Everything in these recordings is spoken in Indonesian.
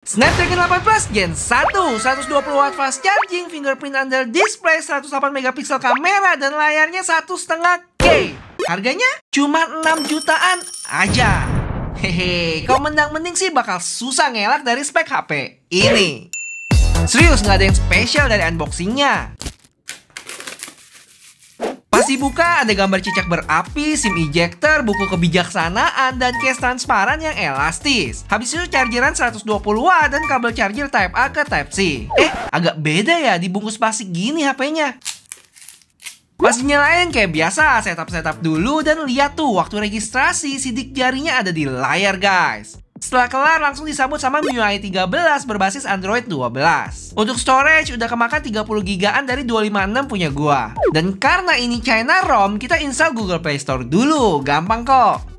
Snapdragon 8 Plus Gen 1 120 watt fast charging, fingerprint under display, 108 megapiksel kamera, dan layarnya 1,5K. Harganya cuma 6 jutaan aja. Hehe, kalau mending sih bakal susah ngelak dari spek HP ini. Serius, nggak ada yang spesial dari unboxingnya. Pas dibuka ada gambar cicak berapi, SIM ejector, buku kebijaksanaan, dan case transparan yang elastis. Habis itu chargeran 120 watt dan kabel charger Type A ke Type C. Agak beda ya, dibungkus plastik gini HP-nya. Pas dinyalain kayak biasa, setup dulu dan lihat tuh waktu registrasi sidik jarinya ada di layar guys. Setelah kelar langsung disambut sama MIUI 13 berbasis Android 12. Untuk storage udah kemakan 30 gigaan dari 256 punya gua. Dan karena ini China ROM, kita install Google Play Store dulu, gampang kok.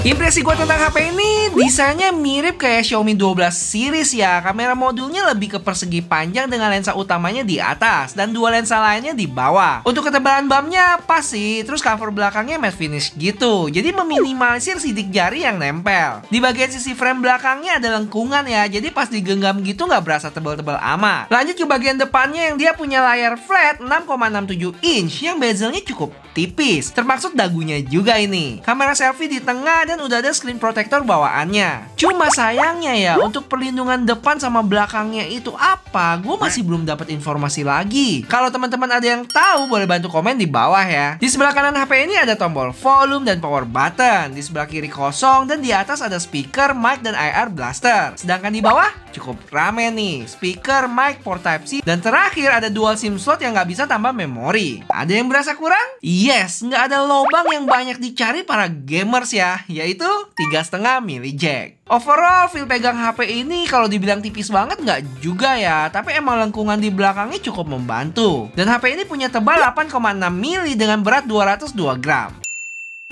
Impresi gue tentang HP ini, desainnya mirip kayak Xiaomi 12 series ya. Kamera modulnya lebih ke persegi panjang dengan lensa utamanya di atas dan dua lensa lainnya di bawah. Untuk ketebalan bumnya pas sih, terus cover belakangnya matte finish gitu. Jadi meminimalisir sidik jari yang nempel. Di bagian sisi frame belakangnya ada lengkungan ya, jadi pas digenggam gitu nggak berasa tebal-tebal amat. Lanjut ke bagian depannya yang dia punya layar flat 6,67 inch yang bezelnya cukup tipis. Termaksud dagunya juga ini. Kamera selfie di tengah dan udah ada screen protector bawaannya. Cuma sayangnya ya, untuk perlindungan depan sama belakangnya itu apa? Gue masih belum dapat informasi lagi. Kalau teman-teman ada yang tahu, boleh bantu komen di bawah ya. Di sebelah kanan HP ini ada tombol volume dan power button. Di sebelah kiri kosong dan di atas ada speaker, mic, dan IR blaster. Sedangkan di bawah cukup rame nih. Speaker, mic, port Type-C, dan terakhir ada dual SIM slot yang nggak bisa tambah memori. Ada yang berasa kurang? Yes, nggak ada lubang yang banyak dicari para gamers ya, yaitu 3,5 mili jack. Overall, feel pegang HP ini kalau dibilang tipis banget nggak juga ya, tapi emang lengkungan di belakangnya cukup membantu. Dan HP ini punya tebal 8,6 mili dengan berat 202 gram.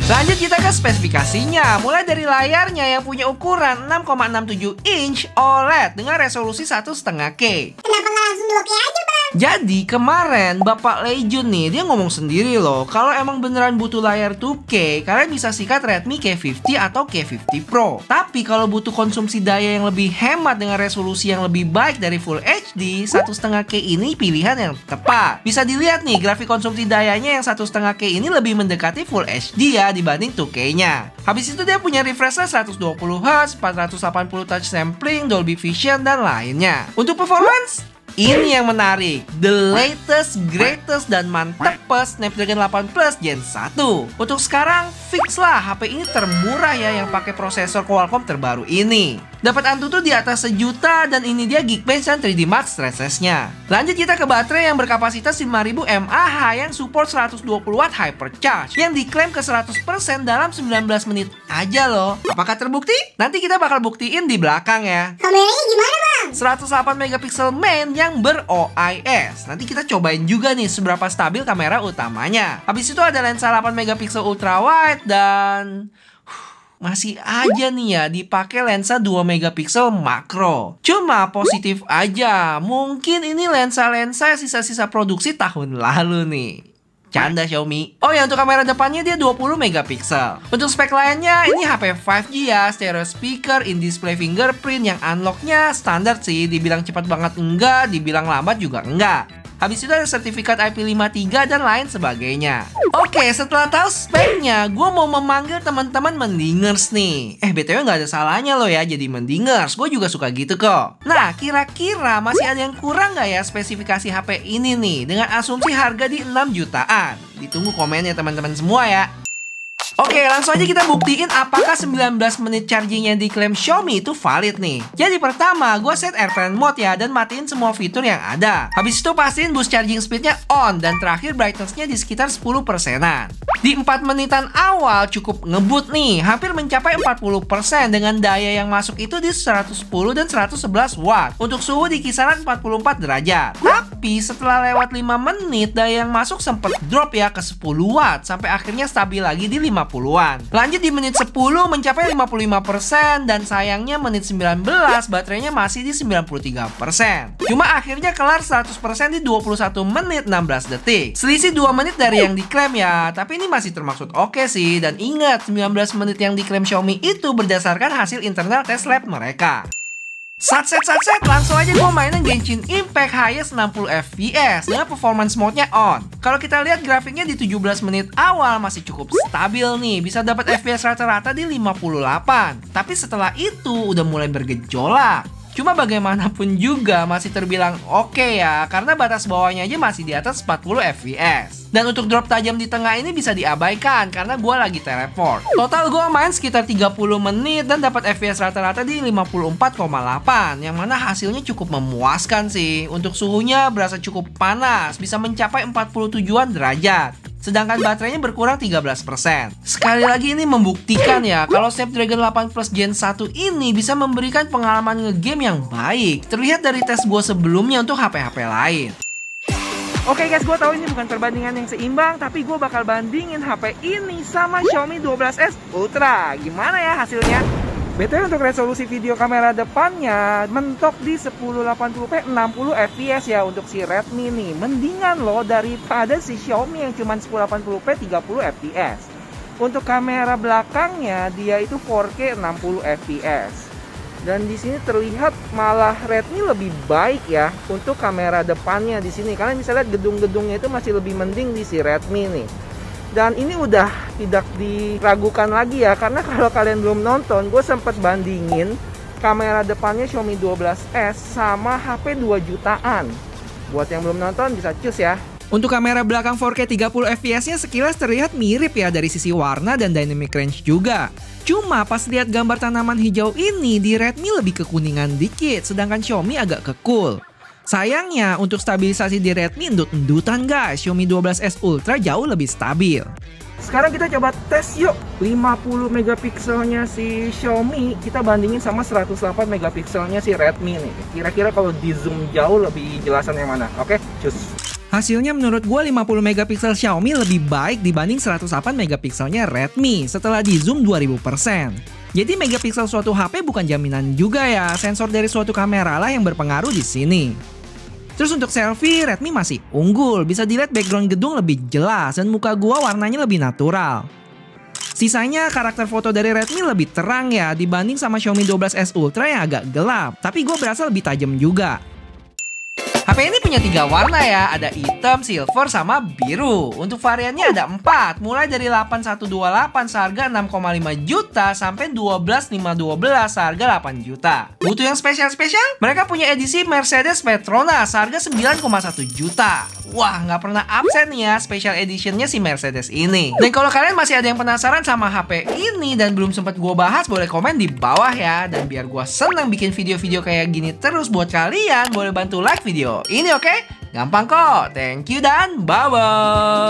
Lanjut kita ke spesifikasinya. Mulai dari layarnya yang punya ukuran 6,67 inch OLED dengan resolusi 1,5K. Kenapa nggak langsung 2K aja, Bang? Jadi kemarin Bapak Leijun nih, dia ngomong sendiri loh, kalau emang beneran butuh layar 2K, kalian bisa sikat Redmi K50 atau K50 Pro. Tapi kalau butuh konsumsi daya yang lebih hemat dengan resolusi yang lebih baik dari Full HD, 1,5K ini pilihan yang tepat. Bisa dilihat nih, grafik konsumsi dayanya yang 1,5K ini lebih mendekati Full HD ya dibanding 2K-nya. Habis itu dia punya refresh rate 120Hz, 480 touch sampling, Dolby Vision, dan lainnya. Untuk performance, ini yang menarik, the latest, greatest, dan mantepest Snapdragon 8 Plus Gen 1. Untuk sekarang, fix lah HP ini termurah ya yang pakai prosesor Qualcomm terbaru ini. Dapat Antutu di atas 1 juta dan ini dia Geekbench dan 3D Mark stress test-nya. Lanjut kita ke baterai yang berkapasitas 5000 mAh yang support 120 watt hypercharge yang diklaim ke 100% dalam 19 menit aja loh. Apakah terbukti? Nanti kita bakal buktiin di belakang ya. Kameranya gimana, Bang? 108 megapiksel main yang ber-OIS. Nanti kita cobain juga nih seberapa stabil kamera utamanya. Habis itu ada lensa 8 megapiksel ultra wide dan masih aja nih ya dipakai lensa 2 megapiksel makro. Cuma positif aja, mungkin ini lensa-lensa sisa-sisa produksi tahun lalu nih. Canda Xiaomi. Oh ya, untuk kamera depannya dia 20 megapiksel. Untuk spek lainnya, ini HP 5G ya, stereo speaker, in-display fingerprint yang unlocknya standar sih. Dibilang cepat banget enggak, dibilang lambat juga enggak. Habis itu ada sertifikat IP53 dan lain sebagainya. Oke, setelah tahu speknya, gue mau memanggil teman-teman mendingers nih. BTW nggak ada salahnya loh ya jadi mendingers. Gue juga suka gitu kok. Nah, kira-kira masih ada yang kurang nggak ya spesifikasi HP ini nih dengan asumsi harga di 6 jutaan? Ditunggu komennya teman-teman semua ya. Oke, langsung aja kita buktiin apakah 19 menit charging yang diklaim Xiaomi itu valid nih. Jadi pertama, gue set airplane mode ya dan matiin semua fitur yang ada. Habis itu pastiin boost charging speednya on dan terakhir brightness-nya di sekitar 10%-an. Di 4 menitan awal cukup ngebut nih, hampir mencapai 40% dengan daya yang masuk itu di 110 dan 111 watt. Untuk suhu di kisaran 44 derajat. Tapi setelah lewat 5 menit, daya yang masuk sempat drop ya ke 10 watt sampai akhirnya stabil lagi di 50-an. Lanjut di menit 10 mencapai 55% dan sayangnya menit 19 baterainya masih di 93%. Cuma akhirnya kelar 100% di 21 menit 16 detik. Selisih 2 menit dari yang diklaim ya, tapi ini masih termaksud oke sih. Dan ingat, 19 menit yang diklaim Xiaomi itu berdasarkan hasil internal test lab mereka. Satset, langsung aja gue mainin Genshin Impact highest 60 FPS dengan performance mode-nya on. Kalau kita lihat grafiknya di 17 menit awal masih cukup stabil nih, bisa dapat FPS rata-rata di 58. Tapi setelah itu udah mulai bergejolak. Cuma bagaimanapun juga masih terbilang oke ya, karena batas bawahnya aja masih di atas 40 FPS. Dan untuk drop tajam di tengah ini bisa diabaikan karena gue lagi teleport. Total gue main sekitar 30 menit dan dapat FPS rata-rata di 54,8, yang mana hasilnya cukup memuaskan sih. Untuk suhunya berasa cukup panas, bisa mencapai 47-an derajat. Sedangkan baterainya berkurang 13%. Sekali lagi ini membuktikan ya kalau Snapdragon 8 Plus Gen 1 ini bisa memberikan pengalaman ngegame yang baik. Terlihat dari tes gue sebelumnya untuk HP-HP lain. Oke guys, gue tahu ini bukan perbandingan yang seimbang, tapi gue bakal bandingin HP ini sama Xiaomi 12S Ultra. Gimana ya hasilnya? BTW untuk resolusi video kamera depannya mentok di 1080p 60 fps ya untuk si Redmi nih. Mendingan loh daripada si Xiaomi yang cuma 1080p 30 fps. Untuk kamera belakangnya dia itu 4K 60 fps. Dan di sini terlihat malah Redmi lebih baik ya untuk kamera depannya di sini. Kalian bisa lihat gedung-gedungnya itu masih lebih mending di si Redmi nih. Dan ini udah tidak diragukan lagi ya, karena kalau kalian belum nonton, gue sempat bandingin kamera depannya Xiaomi 12S sama HP 2 jutaan. Buat yang belum nonton bisa cus ya. Untuk kamera belakang 4K 30 fps-nya sekilas terlihat mirip ya dari sisi warna dan dynamic range juga. Cuma pas lihat gambar tanaman hijau ini di Redmi lebih kekuningan dikit, sedangkan Xiaomi agak kekul. Sayangnya untuk stabilisasi di Redmi endut-endutan guys, Xiaomi 12S Ultra jauh lebih stabil. Sekarang kita coba tes yuk 50 megapikselnya si Xiaomi kita bandingin sama 108 megapikselnya si Redmi nih. Kira-kira kalau di zoom jauh lebih jelasan yang mana? Oke, cus. Hasilnya menurut gue 50 megapiksel Xiaomi lebih baik dibanding 108 megapikselnya Redmi setelah di zoom 2000%. Jadi megapiksel suatu HP bukan jaminan juga ya, sensor dari suatu kamera lah yang berpengaruh di sini. Terus untuk selfie, Redmi masih unggul, bisa dilihat background gedung lebih jelas dan muka gua warnanya lebih natural. Sisanya karakter foto dari Redmi lebih terang ya dibanding sama Xiaomi 12S Ultra yang agak gelap, tapi gua berasa lebih tajam juga. HP ini punya 3 warna ya, ada hitam, silver, sama biru. Untuk variannya ada 4, mulai dari 8128 seharga 6,5 juta sampai 12512 seharga 8 juta. Butuh yang spesial-spesial? Mereka punya edisi Mercedes Petronas seharga 9,1 juta. Wah, nggak pernah absen ya special editionnya si Mercedes ini. Dan kalau kalian masih ada yang penasaran sama HP ini dan belum sempat gue bahas, boleh komen di bawah ya. Dan biar gue senang bikin video-video kayak gini terus buat kalian, boleh bantu like video ini, oke? Gampang kok. Thank you dan bye-bye.